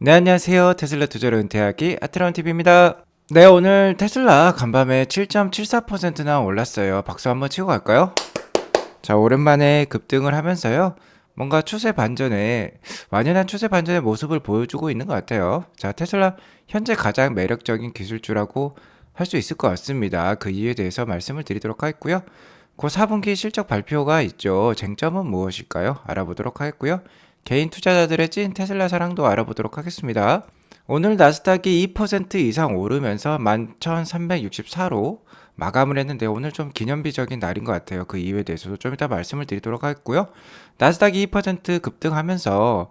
네, 안녕하세요. 테슬라 투자로 은퇴하기 아트라운TV입니다. 네, 오늘 테슬라 간밤에 7.74%나 올랐어요. 박수 한번 치고 갈까요? 자, 오랜만에 급등을 하면서요. 뭔가 추세 반전에, 완연한 추세 반전의 모습을 보여주고 있는 것 같아요. 자, 테슬라 현재 가장 매력적인 기술주라고 할 수 있을 것 같습니다. 그 이유에 대해서 말씀을 드리도록 하겠고요. 곧 4분기 실적 발표가 있죠. 쟁점은 무엇일까요? 알아보도록 하겠고요. 개인 투자자들의 찐 테슬라 사랑도 알아보도록 하겠습니다. 오늘 나스닥이 2% 이상 오르면서 11,364로 마감을 했는데 오늘 좀 기념비적인 날인 것 같아요. 그 이유에 대해서도 좀 이따 말씀을 드리도록 하겠고요. 나스닥이 2% 급등하면서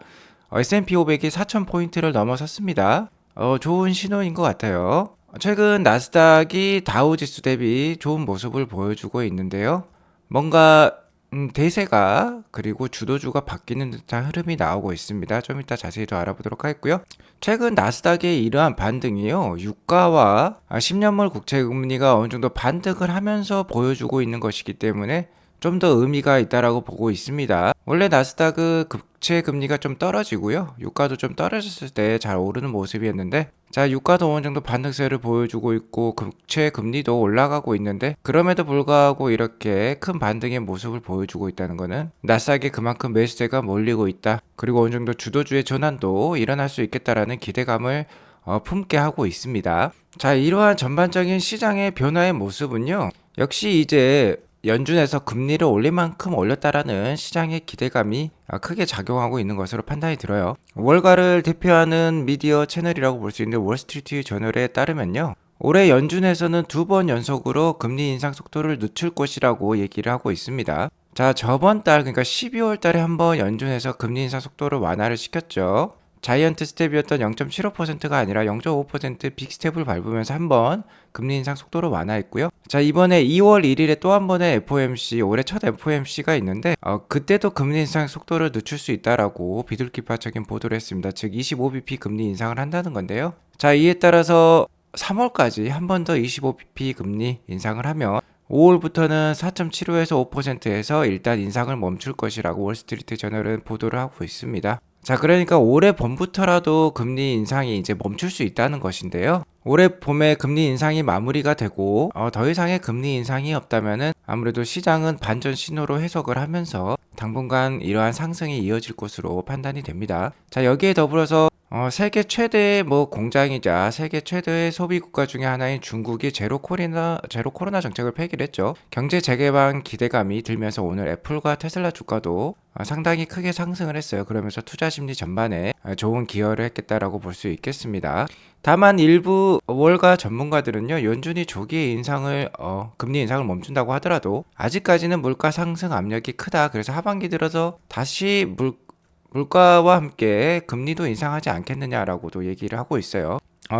S&P 500이 4,000포인트를 넘어섰습니다. 좋은 신호인 것 같아요. 최근 나스닥이 다우지수 대비 좋은 모습을 보여주고 있는데요. 뭔가 대세가 그리고 주도주가 바뀌는 듯한 흐름이 나오고 있습니다. 좀 이따 자세히 더 알아보도록 하겠고요. 최근 나스닥의 이러한 반등이요. 유가와 10년물 국채금리가 어느 정도 반등을 하면서 보여주고 있는 것이기 때문에 좀 더 의미가 있다라고 보고 있습니다. 원래 나스닥은 국채 금리가 좀 떨어지고요. 유가도 좀 떨어졌을 때 잘 오르는 모습이었는데 자, 유가도 어느 정도 반등세를 보여주고 있고 국채 금리도 올라가고 있는데 그럼에도 불구하고 이렇게 큰 반등의 모습을 보여주고 있다는 것은 나스닥에 그만큼 매수세가 몰리고 있다. 그리고 어느 정도 주도주의 전환도 일어날 수 있겠다라는 기대감을 품게 하고 있습니다. 자, 이러한 전반적인 시장의 변화의 모습은요. 역시 이제 연준에서 금리를 올릴 만큼 올렸다라는 시장의 기대감이 크게 작용하고 있는 것으로 판단이 들어요. 월가를 대표하는 미디어 채널이라고 볼 수 있는 월스트리트 저널에 따르면요. 올해 연준에서는 2번 연속으로 금리 인상 속도를 늦출 것이라고 얘기를 하고 있습니다. 자, 저번 달 그러니까 12월 달에 한번 연준에서 금리 인상 속도를 완화를 시켰죠. 자이언트 스텝이었던 0.75%가 아니라 0.5% 빅스텝을 밟으면서 한번 금리 인상 속도를 완화했고요. 자, 이번에 2월 1일에 또 한 번의 FOMC, 올해 첫 FOMC가 있는데 그때도 금리 인상 속도를 늦출 수 있다라고 비둘기파적인 보도를 했습니다. 즉 25bp 금리 인상을 한다는 건데요. 자, 이에 따라서 3월까지 한 번 더 25bp 금리 인상을 하면 5월부터는 4.75에서 5%에서 일단 인상을 멈출 것이라고 월스트리트 저널은 보도를 하고 있습니다. 자, 그러니까 올해 봄부터라도 금리 인상이 이제 멈출 수 있다는 것인데요. 올해 봄에 금리 인상이 마무리가 되고 더 이상의 금리 인상이 없다면은 아무래도 시장은 반전 신호로 해석을 하면서 당분간 이러한 상승이 이어질 것으로 판단이 됩니다. 자, 여기에 더불어서 세계 최대의 공장이자 세계 최대의 소비 국가 중에 하나인 중국이 제로 코로나 정책을 폐기를 했죠. 경제 재개방 기대감이 들면서 오늘 애플과 테슬라 주가도 상당히 크게 상승을 했어요. 그러면서 투자 심리 전반에 좋은 기여를 했겠다라고 볼 수 있겠습니다. 다만 일부 월가 전문가들은요, 연준이 조기에 금리 인상을 멈춘다고 하더라도 아직까지는 물가 상승 압력이 크다. 그래서 하반기 들어서 다시 물가와 함께 금리도 인상하지 않겠느냐라고도 얘기를 하고 있어요.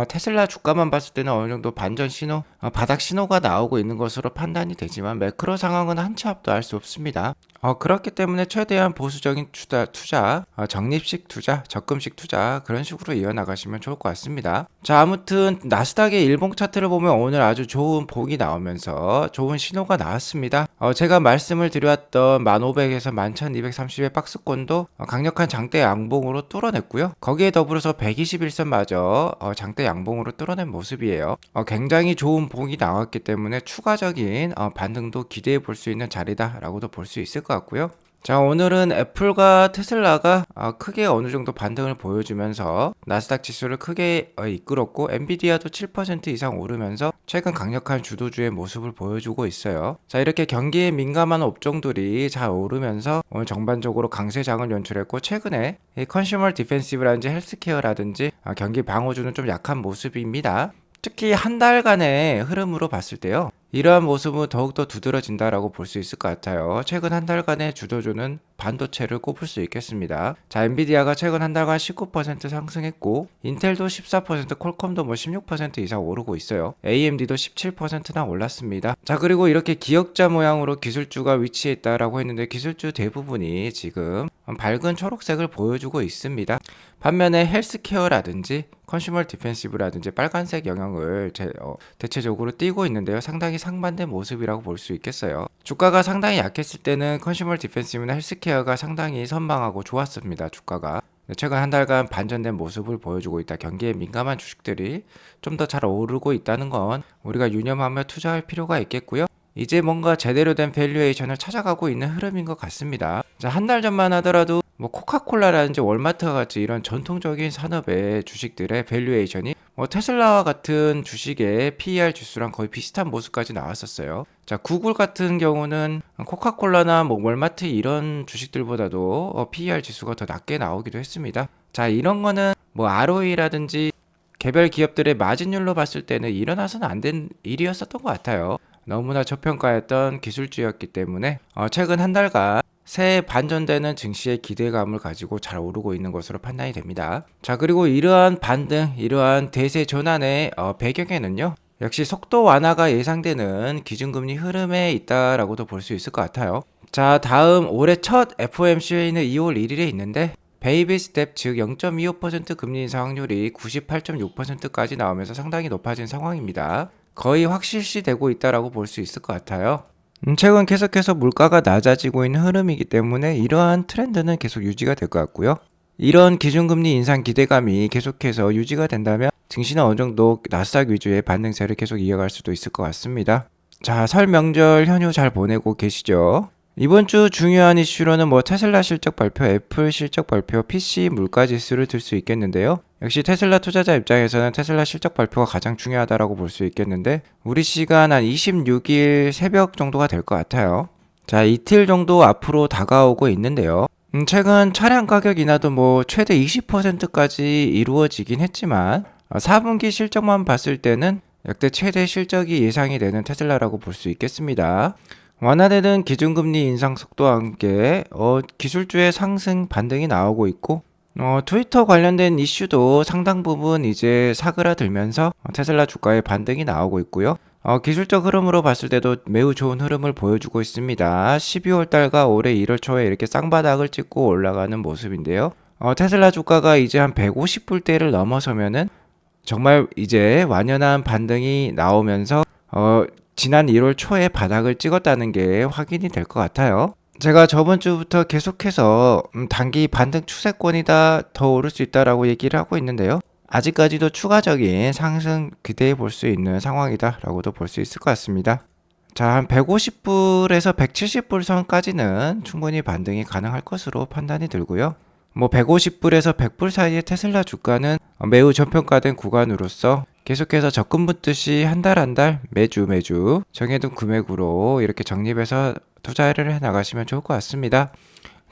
테슬라 주가만 봤을 때는 어느 정도 반전 신호, 바닥 신호가 나오고 있는 것으로 판단이 되지만 매크로 상황은 한 치 앞도 알 수 없습니다. 그렇기 때문에 최대한 보수적인 투자, 적립식 투자, 적금식 투자 그런 식으로 이어나가시면 좋을 것 같습니다. 자, 아무튼 나스닥의 일봉 차트를 보면 오늘 아주 좋은 복이 나오면서 좋은 신호가 나왔습니다. 제가 말씀을 드렸던 1500에서 11230의 박스권도 강력한 장대 양봉으로 뚫어냈고요. 거기에 더불어서 121선마저 장대 양봉으로 뚫어낸 모습이에요. 굉장히 좋은 복이 나왔기 때문에 추가적인 반등도 기대해 볼 수 있는 자리다라고도 볼 수 있을 것 같고요. 자, 오늘은 애플과 테슬라가 크게 어느 정도 반등을 보여주면서 나스닥 지수를 크게 이끌었고 엔비디아도 7% 이상 오르면서 최근 강력한 주도주의 모습을 보여주고 있어요. 자, 이렇게 경기에 민감한 업종들이 잘 오르면서 오늘 전반적으로 강세장을 연출했고 최근에 컨슈머 디펜시브라든지 헬스케어라든지 경기 방어주는 좀 약한 모습입니다. 특히 한 달간의 흐름으로 봤을 때요. 이러한 모습은 더욱더 두드러진다라고 볼 수 있을 것 같아요. 최근 한 달간의 주도주는 반도체를 꼽을 수 있겠습니다. 자, 엔비디아가 최근 한 달간 19% 상승했고 인텔도 14%, 퀄컴도 16% 이상 오르고 있어요. AMD도 17%나 올랐습니다. 자, 그리고 이렇게 기역자 모양으로 기술주가 위치해 있다라고 했는데 기술주 대부분이 지금 밝은 초록색을 보여주고 있습니다. 반면에 헬스케어라든지 컨슈머 디펜시브라든지 빨간색 영역을 대체적으로 띄고 있는데요. 상당히 상반된 모습이라고 볼 수 있겠어요. 주가가 상당히 약했을 때는 컨슈머 디펜시브나 헬스케어가 상당히 선방하고 좋았습니다. 주가가. 최근 한 달간 반전된 모습을 보여주고 있다. 경기에 민감한 주식들이 좀 더 잘 오르고 있다는 건 우리가 유념하며 투자할 필요가 있겠고요. 이제 뭔가 제대로 된 밸류에이션을 찾아가고 있는 흐름인 것 같습니다. 자, 한 달 전만 하더라도 뭐 코카콜라라든지 월마트와 같이 이런 전통적인 산업의 주식들의 밸류에이션이 뭐 테슬라와 같은 주식의 PER 지수랑 거의 비슷한 모습까지 나왔었어요. 자, 구글 같은 경우는 코카콜라나 뭐 월마트 이런 주식들보다도 PER 지수가 더 낮게 나오기도 했습니다. 자, 이런 거는 뭐 ROE라든지 개별 기업들의 마진율로 봤을 때는 일어나서는 안 된 일이었었던 것 같아요. 너무나 저평가했던 기술주였기 때문에 최근 한 달간 새해 반전되는 증시의 기대감을 가지고 잘 오르고 있는 것으로 판단이 됩니다. 자, 그리고 이러한 반등, 이러한 대세 전환의 배경에는요, 역시 속도 완화가 예상되는 기준금리 흐름에 있다라고도 볼 수 있을 것 같아요. 자, 다음 올해 첫 FOMC는 2월 1일에 있는데 베이비 스텝, 즉 0.25% 금리 인상 확률이 98.6%까지 나오면서 상당히 높아진 상황입니다. 거의 확실시되고 있다라고 볼 수 있을 것 같아요. 최근 계속해서 물가가 낮아지고 있는 흐름이기 때문에 이러한 트렌드는 계속 유지가 될 것 같고요. 이런 기준금리 인상 기대감이 계속해서 유지가 된다면 증시는 어느 정도 나스닥 위주의 반등세를 계속 이어갈 수도 있을 것 같습니다. 자, 설 명절 연휴 잘 보내고 계시죠? 이번 주 중요한 이슈로는 뭐 테슬라 실적 발표, 애플 실적 발표, PC 물가 지수를 들 수 있겠는데요. 역시 테슬라 투자자 입장에서는 테슬라 실적 발표가 가장 중요하다라고 볼 수 있겠는데 우리 시간 한 26일 새벽 정도가 될 것 같아요. 자, 이틀 정도 앞으로 다가오고 있는데요. 최근 차량 가격 인하도 뭐 최대 20%까지 이루어지긴 했지만 4분기 실적만 봤을 때는 역대 최대 실적이 예상이 되는 테슬라라고 볼 수 있겠습니다. 완화되는 기준금리 인상 속도와 함께 기술주의 상승 반등이 나오고 있고 트위터 관련된 이슈도 상당 부분 이제 사그라들면서 테슬라 주가의 반등이 나오고 있고요. 기술적 흐름으로 봤을 때도 매우 좋은 흐름을 보여주고 있습니다. 12월 달과 올해 1월 초에 이렇게 쌍바닥을 찍고 올라가는 모습인데요. 테슬라 주가가 이제 한 150불대를 넘어서면은 정말 이제 완연한 반등이 나오면서 지난 1월 초에 바닥을 찍었다는 게 확인이 될 것 같아요. 제가 저번 주부터 계속해서 단기 반등 추세권이다, 더 오를 수 있다라고 얘기를 하고 있는데요. 아직까지도 추가적인 상승 기대해 볼 수 있는 상황이다 라고도 볼 수 있을 것 같습니다. 자, 한 150불에서 170불 선까지는 충분히 반등이 가능할 것으로 판단이 들고요. 뭐 150불에서 100불 사이의 테슬라 주가는 매우 저평가된 구간으로서 계속해서 적금 붙듯이 한 달 한 달 매주 정해둔 금액으로 이렇게 적립해서 투자를 해 나가시면 좋을 것 같습니다.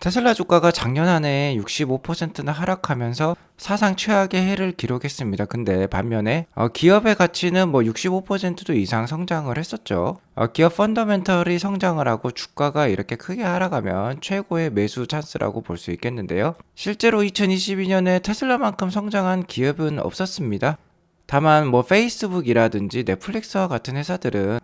테슬라 주가가 작년 한 해 65%나 하락하면서 사상 최악의 해를 기록했습니다. 근데 반면에 기업의 가치는 뭐 65% 이상 성장을 했었죠. 기업 펀더멘털이 성장을 하고 주가가 이렇게 크게 하락하면 최고의 매수 찬스라고 볼 수 있겠는데요. 실제로 2022년에 테슬라만큼 성장한 기업은 없었습니다. 다만 뭐 페이스북이라든지 넷플릭스와 같은 회사들은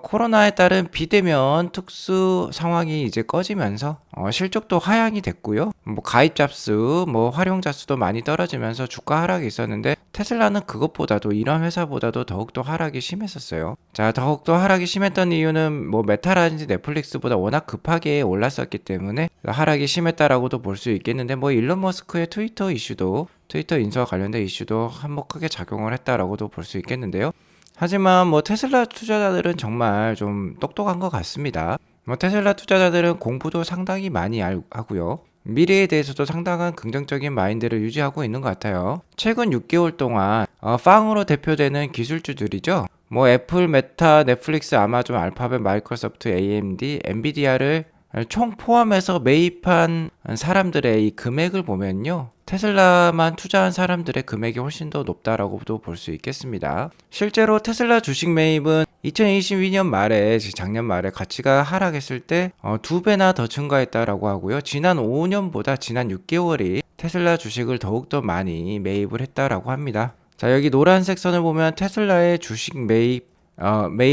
코로나에 따른 비대면 특수 상황이 이제 꺼지면서 실적도 하향이 됐고요. 뭐 가입자 수, 뭐 활용자 수도 많이 떨어지면서 주가 하락이 있었는데 테슬라는 그것보다도 이런 회사보다도 더욱더 하락이 심했었어요. 자, 더욱더 하락이 심했던 이유는 뭐 메타라든지 넷플릭스보다 워낙 급하게 올랐었기 때문에 하락이 심했다라고도 볼 수 있겠는데 뭐 일론 머스크의 트위터 이슈도 트위터 인수와 관련된 이슈도 한몫 크게 작용을 했다라고도 볼 수 있겠는데요. 하지만 뭐 테슬라 투자자들은 정말 좀 똑똑한 것 같습니다. 뭐 테슬라 투자자들은 공부도 상당히 많이 하고요. 미래에 대해서도 상당한 긍정적인 마인드를 유지하고 있는 것 같아요. 최근 6개월 동안 팡으로 대표되는 기술주들이죠. 뭐 애플, 메타, 넷플릭스, 아마존, 알파벳, 마이크로소프트, AMD, 엔비디아를 총 포함해서 매입한 사람들의 이 금액을 보면요. 테슬라만 투자한 사람들의 금액이 훨씬 더 높다라고도 볼 수 있겠습니다. 실제로 테슬라 주식 매입은 2022년 말에, 작년 말에 가치가 하락했을 때 2배나 더 증가했다라고 하고요. 지난 5년보다 지난 6개월이 테슬라 주식을 더욱더 많이 매입을 했다라고 합니다. 자, 여기 노란색 선을 보면 테슬라의 주식 매입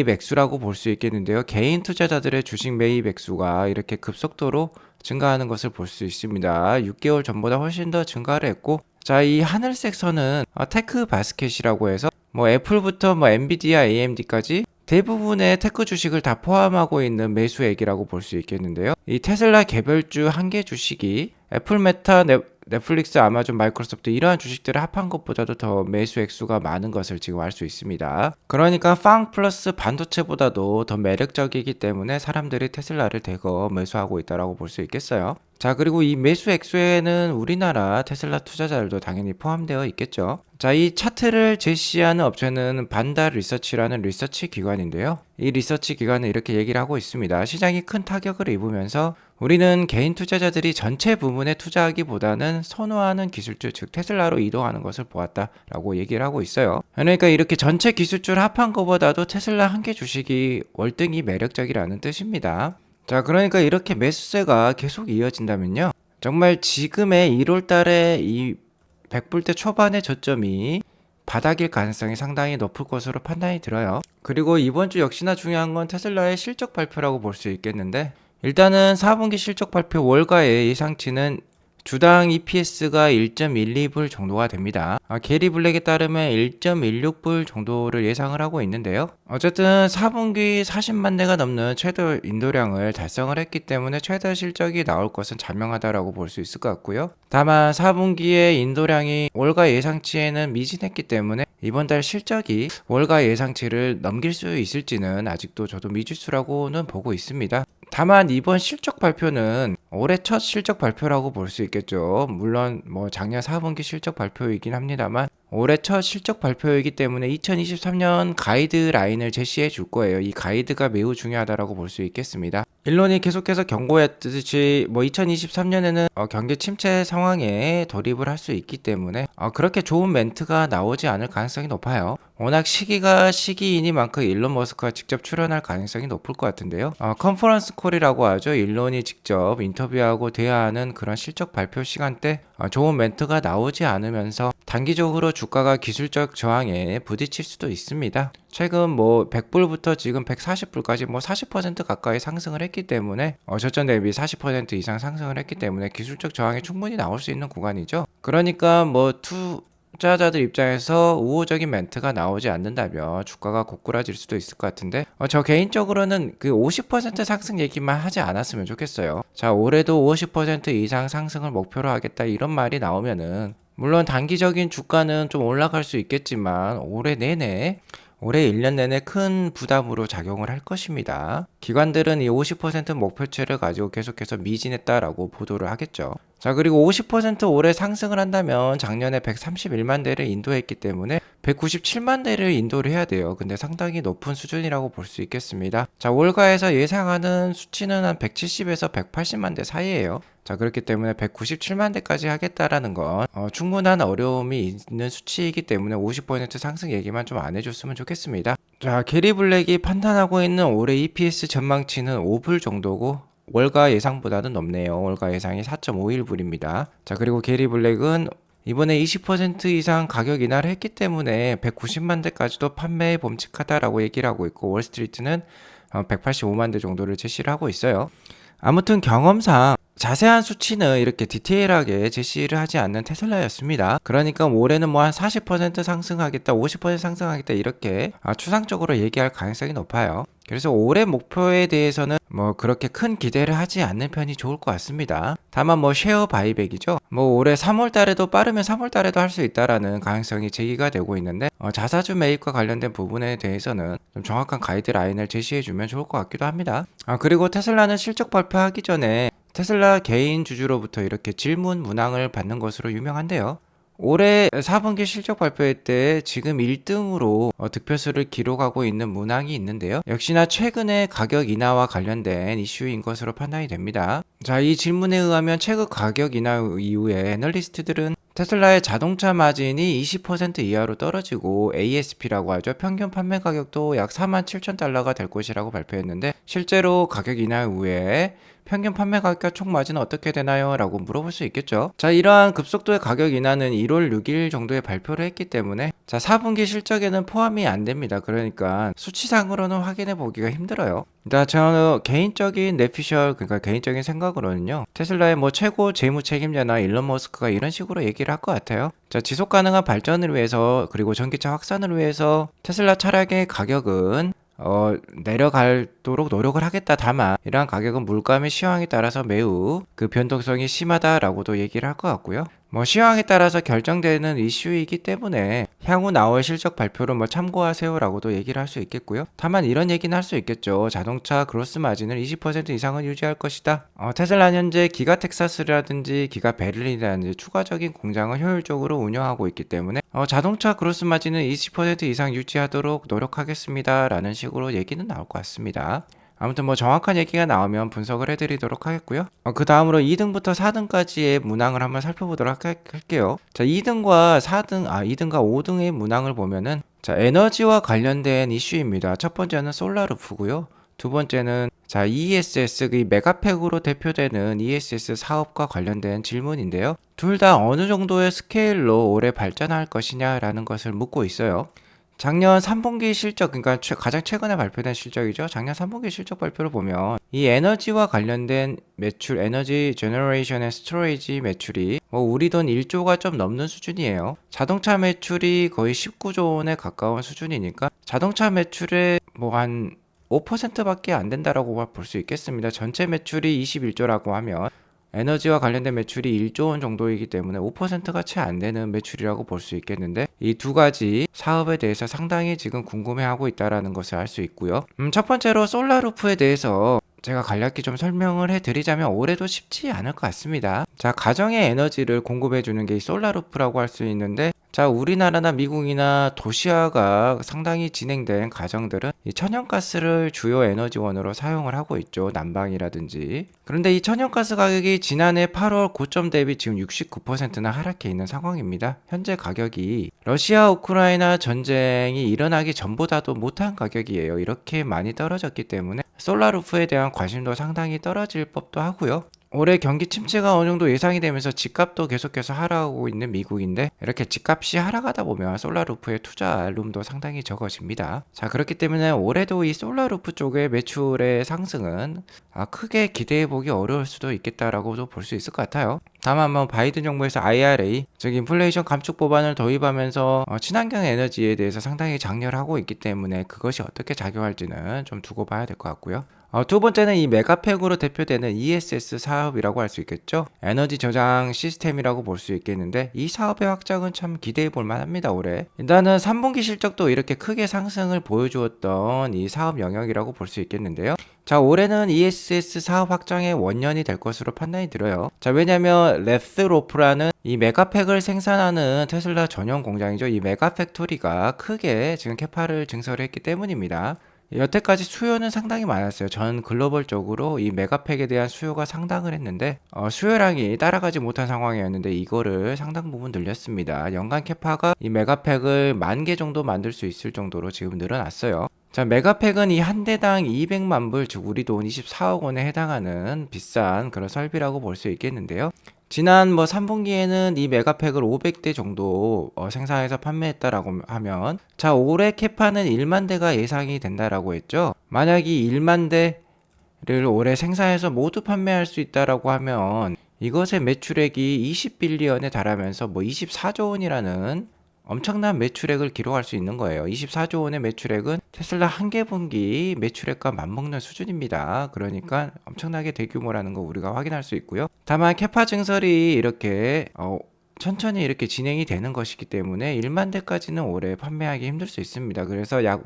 액수라고 볼 수 있겠는데요. 개인 투자자들의 주식 매입 액수가 이렇게 급속도로 증가하는 것을 볼 수 있습니다. 6개월 전보다 훨씬 더 증가를 했고, 자, 이 하늘색 선은 테크 바스켓이라고 해서 뭐 애플부터 뭐 엔비디아, AMD까지 대부분의 테크 주식을 다 포함하고 있는 매수액이라고 볼 수 있겠는데요. 이 테슬라 개별주 한 개 주식이 애플, 메타, 넷플릭스, 아마존, 마이크로소프트 이러한 주식들을 합한 것보다도 더 매수 액수가 많은 것을 지금 알 수 있습니다. 그러니까 팡 플러스 반도체보다도 더 매력적이기 때문에 사람들이 테슬라를 대거 매수하고 있다고 볼 수 있겠어요. 자, 그리고 이 매수 액수에는 우리나라 테슬라 투자자들도 당연히 포함되어 있겠죠. 자, 이 차트를 제시하는 업체는 반다 리서치라는 리서치 기관인데요. 이 리서치 기관은 이렇게 얘기를 하고 있습니다. 시장이 큰 타격을 입으면서 우리는 개인 투자자들이 전체 부문에 투자하기보다는 선호하는 기술주, 즉 테슬라로 이동하는 것을 보았다라고 얘기를 하고 있어요. 그러니까 이렇게 전체 기술주를 합한 것보다도 테슬라 한 개 주식이 월등히 매력적이라는 뜻입니다. 자, 그러니까 이렇게 매수세가 계속 이어진다면요, 정말 지금의 1월 달에 이 100불대 초반의 저점이 바닥일 가능성이 상당히 높을 것으로 판단이 들어요. 그리고 이번 주 역시나 중요한 건 테슬라의 실적 발표라고 볼 수 있겠는데, 일단은 4분기 실적 발표 월가의 예상치는 주당 EPS가 1.12불 정도가 됩니다. 게리 블랙에 따르면 1.16불 정도를 예상을 하고 있는데요. 어쨌든 4분기 40만 대가 넘는 최대 인도량을 달성을 했기 때문에 최대 실적이 나올 것은 자명하다라고 볼 수 있을 것 같고요. 다만 4분기의 인도량이 월가 예상치에는 미진했기 때문에 이번 달 실적이 월가 예상치를 넘길 수 있을지는 아직도 저도 미지수라고는 보고 있습니다. 다만 이번 실적 발표는 올해 첫 실적 발표라고 볼 수 있겠죠. 물론 뭐 작년 4분기 실적 발표이긴 합니다만 올해 첫 실적 발표이기 때문에 2023년 가이드라인을 제시해 줄 거예요. 이 가이드가 매우 중요하다라고 볼 수 있겠습니다. 일론이 계속해서 경고했듯이 2023년에는 경기 침체 상황에 돌입을 할 수 있기 때문에 그렇게 좋은 멘트가 나오지 않을 가능성이 높아요. 워낙 시기가 시기이니만큼 일론 머스크가 직접 출연할 가능성이 높을 것 같은데요. 컨퍼런스 콜이라고 하죠. 일론이 직접 인터뷰하고 대화하는 그런 실적 발표 시간대 좋은 멘트가 나오지 않으면서 단기적으로 주가가 기술적 저항에 부딪힐 수도 있습니다. 최근 100불부터 지금 140불까지 40% 가까이 상승을 했기 때문에 저점 대비 40% 이상 상승을 했기 때문에 기술적 저항이 충분히 나올 수 있는 구간이죠. 그러니까 투자자들 입장에서 우호적인 멘트가 나오지 않는다면 주가가 고꾸라질 수도 있을 것 같은데, 저 개인적으로는 그 50% 상승 얘기만 하지 않았으면 좋겠어요. 자, 올해도 50% 이상 상승을 목표로 하겠다 이런 말이 나오면은 물론 단기적인 주가는 좀 올라갈 수 있겠지만 올해 1년 내내 큰 부담으로 작용을 할 것입니다. 기관들은 이 50% 목표치를 가지고 계속해서 미진했다라고 보도를 하겠죠. 자, 그리고 50% 올해 상승을 한다면 작년에 131만 대를 인도했기 때문에 197만 대를 인도를 해야 돼요. 근데 상당히 높은 수준이라고 볼 수 있겠습니다. 자, 월가에서 예상하는 수치는 한 170에서 180만 대 사이예요. 자, 그렇기 때문에 197만 대까지 하겠다라는 건 충분한 어려움이 있는 수치이기 때문에 50% 상승 얘기만 좀 안 해줬으면 좋겠습니다. 자, 게리 블랙이 판단하고 있는 올해 EPS 전망치는 5불 정도고 월가 예상보다는 높네요. 월가 예상이 4.51불입니다. 자, 그리고 게리 블랙은 이번에 20% 이상 가격 인하를 했기 때문에 190만 대까지도 판매에 범칙하다라고 얘기를 하고 있고, 월스트리트는 185만 대 정도를 제시를 하고 있어요. 아무튼 경험상 자세한 수치는 이렇게 디테일하게 제시를 하지 않는 테슬라였습니다. 그러니까 올해는 한 40% 상승하겠다, 50% 상승하겠다 이렇게 추상적으로 얘기할 가능성이 높아요. 그래서 올해 목표에 대해서는 그렇게 큰 기대를 하지 않는 편이 좋을 것 같습니다. 다만 쉐어 바이백이죠. 올해 3월 달에도 빠르면 3월 달에도 할 수 있다라는 가능성이 제기가 되고 있는데, 자사주 매입과 관련된 부분에 대해서는 좀 정확한 가이드라인을 제시해 주면 좋을 것 같기도 합니다. 그리고 테슬라는 실적 발표하기 전에 테슬라 개인 주주로부터 이렇게 질문 문항을 받는 것으로 유명한데요. 올해 4분기 실적 발표회 때 지금 1등으로 득표수를 기록하고 있는 문항이 있는데요. 역시나 최근의 가격 인하와 관련된 이슈인 것으로 판단이 됩니다. 자, 이 질문에 의하면 최근 가격 인하 이후에 애널리스트들은 테슬라의 자동차 마진이 20% 이하로 떨어지고 ASP라고 하죠. 평균 판매 가격도 약 47,000달러가 될 것이라고 발표했는데, 실제로 가격 인하 후에 평균 판매 가격과 총 마진은 어떻게 되나요? 라고 물어볼 수 있겠죠. 자, 이러한 급속도의 가격 인하는 1월 6일 정도에 발표를 했기 때문에 4분기 실적에는 포함이 안 됩니다. 그러니까 수치상으로는 확인해 보기가 힘들어요. 저는 개인적인 그러니까 개인적인 생각으로는요, 테슬라의 최고 재무 책임자나 일론 머스크가 이런 식으로 얘기를 할 것 같아요. 자, 지속 가능한 발전을 위해서 그리고 전기차 확산을 위해서 테슬라 차량의 가격은 내려가도록 노력을 하겠다. 다만 이러한 가격은 물가 및 시황에 따라서 매우 그 변동성이 심하다라고도 얘기를 할 것 같고요. 뭐 시황에 따라서 결정되는 이슈이기 때문에 향후 나올 실적 발표를 뭐 참고하세요라고도 얘기를 할 수 있겠고요. 다만 이런 얘기는 할 수 있겠죠. 자동차 그로스 마진을 20% 이상은 유지할 것이다. 테슬라는 현재 기가 텍사스라든지 기가 베를린이라든지 추가적인 공장을 효율적으로 운영하고 있기 때문에 자동차 그로스 마진은 20% 이상 유지하도록 노력하겠습니다. 라는 식으로 얘기는 나올 것 같습니다. 아무튼 뭐 정확한 얘기가 나오면 분석을 해드리도록 하겠고요. 그 다음으로 2등부터 4등까지의 문항을 한번 살펴보도록 할게요. 자, 2등과 4등, 2등과 5등의 문항을 보면은 자, 에너지와 관련된 이슈입니다. 첫 번째는 솔라루프고요. 두 번째는 자, ESS, 그 메가팩으로 대표되는 ESS 사업과 관련된 질문인데요. 둘 다 어느 정도의 스케일로 올해 발전할 것이냐라는 것을 묻고 있어요. 작년 3분기 실적, 그러니까 가장 최근에 발표된 실적이죠. 작년 3분기 실적 발표를 보면 이 에너지와 관련된 매출, 에너지 제너레이션 앤 스토리지 매출이 뭐 우리 돈 1조가 좀 넘는 수준이에요. 자동차 매출이 거의 19조 원에 가까운 수준이니까 자동차 매출의 뭐 한 5%밖에 안 된다라고 볼 수 있겠습니다. 전체 매출이 21조라고 하면 에너지와 관련된 매출이 1조 원 정도이기 때문에 5%가 채 안 되는 매출이라고 볼 수 있겠는데 이 두 가지 사업에 대해서 상당히 지금 궁금해하고 있다는 것을 알 수 있고요. 첫 번째로 솔라루프에 대해서 제가 간략히 좀 설명을 해드리자면 올해도 쉽지 않을 것 같습니다. 자, 가정의 에너지를 공급해주는 게 이 솔라루프라고 할 수 있는데 자, 우리나라나 미국이나 도시화가 상당히 진행된 가정들은 이 천연가스를 주요 에너지원으로 사용을 하고 있죠. 난방이라든지. 그런데 이 천연가스 가격이 지난해 8월 고점 대비 지금 69%나 하락해 있는 상황입니다. 현재 가격이 러시아 우크라이나 전쟁이 일어나기 전보다도 못한 가격이에요. 이렇게 많이 떨어졌기 때문에 솔라루프에 대한 관심도 상당히 떨어질 법도 하고요. 올해 경기 침체가 어느 정도 예상이 되면서 집값도 계속해서 하락하고 있는 미국인데 이렇게 집값이 하락하다 보면 솔라루프의 투자 룸도 상당히 적어집니다. 자, 그렇기 때문에 올해도 이 솔라루프 쪽의 매출의 상승은 크게 기대해보기 어려울 수도 있겠다라고도 볼 수 있을 것 같아요. 다만 뭐 바이든 정부에서 IRA, 즉 인플레이션 감축 법안을 도입하면서 친환경 에너지에 대해서 상당히 장려를 하고 있기 때문에 그것이 어떻게 작용할지는 좀 두고 봐야 될 것 같고요. 두 번째는 이 메가팩으로 대표되는 ESS 사업이라고 할 수 있겠죠. 에너지 저장 시스템이라고 볼 수 있겠는데 이 사업의 확장은 참 기대해 볼 만합니다. 올해 일단은 3분기 실적도 이렇게 크게 상승을 보여주었던 이 사업 영역이라고 볼 수 있겠는데요. 자, 올해는 ESS 사업 확장의 원년이 될 것으로 판단이 들어요. 자, 왜냐면 랩스로프라는 이 메가팩을 생산하는 테슬라 전용 공장이죠. 이 메가팩토리가 크게 지금 캐파를 증설을 했기 때문입니다. 여태까지 수요는 상당히 많았어요. 전 글로벌적으로 이 메가팩에 대한 수요가 상당을 했는데 수요량이 따라가지 못한 상황이었는데 이거를 상당 부분 늘렸습니다. 연간 캐파가 이 메가팩을 10,000개 정도 만들 수 있을 정도로 지금 늘어났어요. 자, 메가팩은 이 한 대당 200만 불, 즉 우리 돈 24억 원에 해당하는 비싼 그런 설비라고 볼 수 있겠는데요. 지난 뭐 3분기에는 이 메가팩을 500대 정도 생산해서 판매했다라고 하면 자, 올해 캐파는 1만 대가 예상이 된다라고 했죠. 만약 이 1만 대를 올해 생산해서 모두 판매할 수 있다라고 하면 이것의 매출액이 20빌리언에 달하면서 뭐 24조 원이라는 엄청난 매출액을 기록할 수 있는 거예요. 24조 원의 매출액은 테슬라 한 개 분기 매출액과 맞먹는 수준입니다. 그러니까 엄청나게 대규모라는 거 우리가 확인할 수 있고요. 다만 캐파 증설이 이렇게 천천히 이렇게 진행이 되는 것이기 때문에 1만 대까지는 올해 판매하기 힘들 수 있습니다. 그래서 약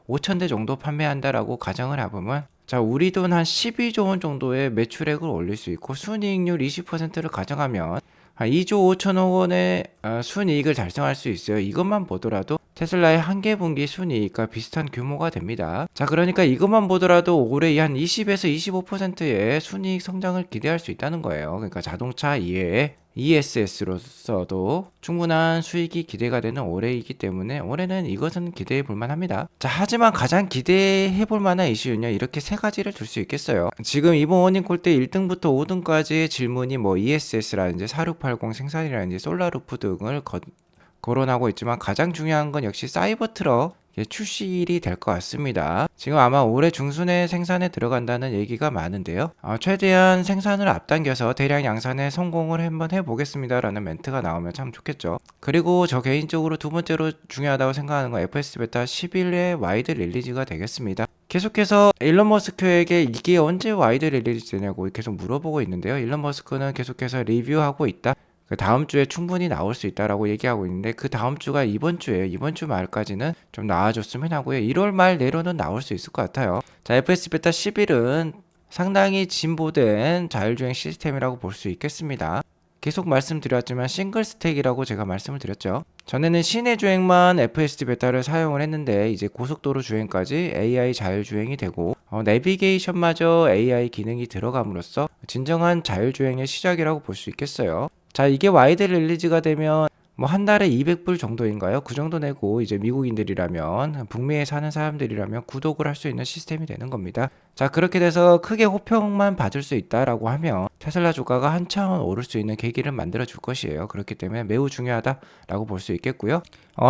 5,000대 정도 판매한다라고 가정을 해보면 자, 우리 돈 한 12조 원 정도의 매출액을 올릴 수 있고 순이익률 20%를 가정하면 한 2조 5천억 원의 순이익을 달성할 수 있어요. 이것만 보더라도 테슬라의 한 개 분기 순이익과 비슷한 규모가 됩니다. 자, 그러니까 이것만 보더라도 올해 한 20에서 25%의 순이익 성장을 기대할 수 있다는 거예요. 그러니까 자동차 이외에 ESS로서도 충분한 수익이 기대가 되는 올해이기 때문에 올해는 이것은 기대해 볼 만합니다. 자, 하지만 가장 기대해 볼 만한 이슈는요, 이렇게 세 가지를 들 수 있겠어요. 지금 이번 워닝콜 때 1등부터 5등까지의 질문이 뭐 ESS라든지 4680 생산이라든지 솔라루프 등을 거론하고 있지만 가장 중요한 건 역시 사이버트럭 출시일이 될 것 같습니다. 지금 아마 올해 중순에 생산에 들어간다는 얘기가 많은데요. 최대한 생산을 앞당겨서 대량 양산에 성공을 한번 해보겠습니다라는 멘트가 나오면 참 좋겠죠. 그리고 저 개인적으로 두 번째로 중요하다고 생각하는 건 FSD 베타 11의 와이드 릴리즈가 되겠습니다. 계속해서 일론 머스크에게 이게 언제 와이드 릴리즈 되냐고 계속 물어보고 있는데요. 일론 머스크는 계속해서 리뷰하고 있다. 그 다음 주에 충분히 나올 수 있다라고 얘기하고 있는데 그 다음 주가 이번 주에 이번 주 말까지는 좀 나아졌으면 하고요. 1월 말 내로는 나올 수 있을 것 같아요. 자, FSD 베타 11은 상당히 진보된 자율주행 시스템이라고 볼 수 있겠습니다. 계속 말씀드렸지만 싱글 스택이라고 제가 말씀을 드렸죠. 전에는 시내 주행만 FSD 베타를 사용을 했는데 이제 고속도로 주행까지 AI 자율주행이 되고 내비게이션마저 AI 기능이 들어감으로써 진정한 자율주행의 시작이라고 볼 수 있겠어요. 자, 이게 와이드 릴리즈가 되면 뭐 한 달에 200불 정도인가요? 그 정도 내고 이제 미국인들이라면 북미에 사는 사람들이라면 구독을 할 수 있는 시스템이 되는 겁니다. 자, 그렇게 돼서 크게 호평만 받을 수 있다라고 하면 테슬라 주가가 한 차원 오를 수 있는 계기를 만들어 줄 것이에요. 그렇기 때문에 매우 중요하다라고 볼 수 있겠고요.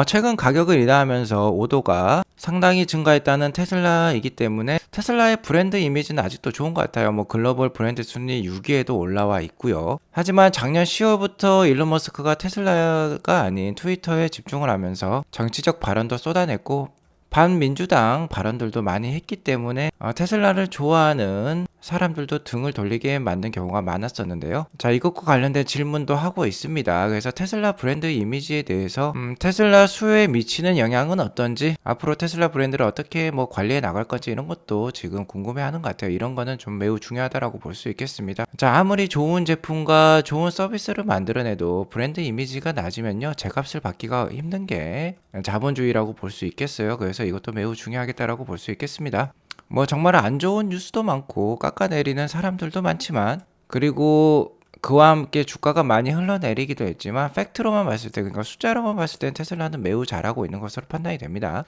최근 가격을 인하하면서 오도가 상당히 증가했다는 테슬라이기 때문에 테슬라의 브랜드 이미지는 아직도 좋은 것 같아요. 뭐 글로벌 브랜드 순위 6위에도 올라와 있고요. 하지만 작년 10월부터 일론 머스크가 테슬라가 아닌 트위터에 집중을 하면서 정치적 발언도 쏟아냈고 반민주당 발언들도 많이 했기 때문에 테슬라를 좋아하는 사람들도 등을 돌리게 만든 경우가 많았었는데요. 자, 이것과 관련된 질문도 하고 있습니다. 그래서 테슬라 브랜드 이미지에 대해서 테슬라 수요에 미치는 영향은 어떤지, 앞으로 테슬라 브랜드를 어떻게 뭐 관리해 나갈 건지 이런 것도 지금 궁금해하는 것 같아요. 이런 거는 좀 매우 중요하다라고 볼 수 있겠습니다. 자, 아무리 좋은 제품과 좋은 서비스를 만들어내도 브랜드 이미지가 낮으면요, 제값을 받기가 힘든 게 자본주의라고 볼 수 있겠어요. 그래서 이것도 매우 중요하겠다라고 볼 수 있겠습니다. 뭐 정말 안 좋은 뉴스도 많고 깎아내리는 사람들도 많지만, 그리고 그와 함께 주가가 많이 흘러내리기도 했지만 팩트로만 봤을 때, 그러니까 숫자로만 봤을 때 테슬라는 매우 잘하고 있는 것으로 판단이 됩니다.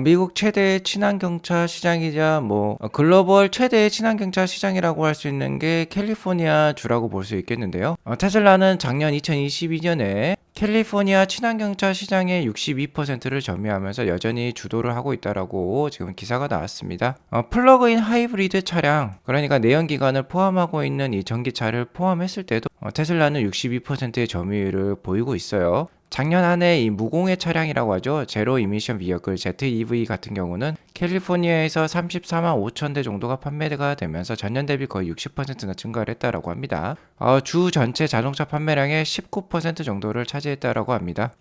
미국 최대의 친환경차 시장이자 글로벌 최대의 친환경차 시장이라고 할 수 있는 게 캘리포니아 주라고 볼 수 있겠는데요. 테슬라는 작년 2022년에 캘리포니아 친환경차 시장의 62%를 점유하면서 여전히 주도를 하고 있다라고 지금 기사가 나왔습니다. 플러그인 하이브리드 차량, 그러니까 내연기관을 포함하고 있는 이 전기차를 포함했을 때도 테슬라는 62%의 점유율을 보이고 있어요. 작년 한 해 이 무공해 차량이라고 하죠. 제로 이미션 비어클 ZEV 같은 경우는 캘리포니아에서 34만 5천 대 정도가 판매가 되면서 전년 대비 거의 60%나 증가를 했다라고 합니다. 주 전체 자동차 판매량의 19% 정도를 차지했다라고 합니다.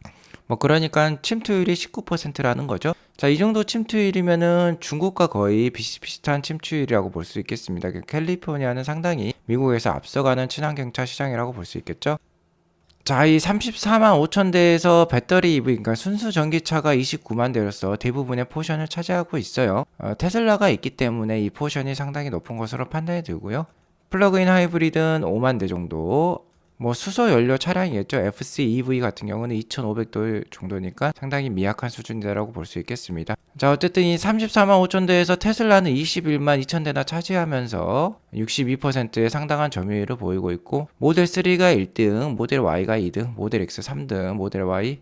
그러니까 침투율이 19%라는 거죠. 자, 이 정도 침투율이면은 중국과 거의 비슷비슷한 침투율이라고 볼 수 있겠습니다. 캘리포니아는 상당히 미국에서 앞서가는 친환경차 시장이라고 볼 수 있겠죠. 자, 이 34만 5천 대에서 배터리 EV, 그러니까 순수 전기차가 29만 대로서 대부분의 포션을 차지하고 있어요. 테슬라가 있기 때문에 이 포션이 상당히 높은 것으로 판단이 들고요. 플러그인 하이브리드는 5만 대 정도, 수소 연료 차량이겠죠. FCEV 같은 경우는 2,500도 정도니까 상당히 미약한 수준이라고 볼 수 있겠습니다. 자, 어쨌든 이 34만 5천 대에서 테슬라는 21만 2천 대나 차지하면서 62%의 상당한 점유율을 보이고 있고, 모델 3가 1등, 모델 Y가 2등, 모델 X 3등, 모델 Y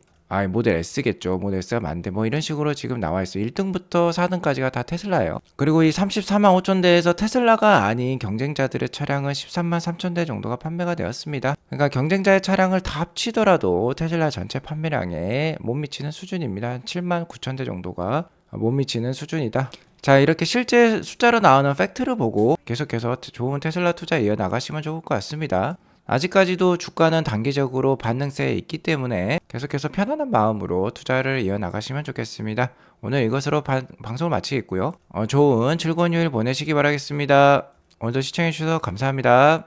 모델 S겠죠. 모델 S가 만대. 이런 식으로 지금 나와 있어요. 1등부터 4등까지가 다 테슬라예요. 그리고 이 34만 5천 대에서 테슬라가 아닌 경쟁자들의 차량은 13만 3천 대 정도가 판매가 되었습니다. 그러니까 경쟁자의 차량을 다 합치더라도 테슬라 전체 판매량에 못 미치는 수준입니다. 7만 9천 대 정도가 못 미치는 수준이다. 자, 이렇게 실제 숫자로 나오는 팩트를 보고 계속해서 좋은 테슬라 투자 이어나가시면 좋을 것 같습니다. 아직까지도 주가는 단기적으로 반등세에 있기 때문에 계속해서 편안한 마음으로 투자를 이어나가시면 좋겠습니다. 오늘 이것으로 방송을 마치겠고요. 좋은 즐거운 휴일 보내시기 바라겠습니다. 오늘도 시청해주셔서 감사합니다.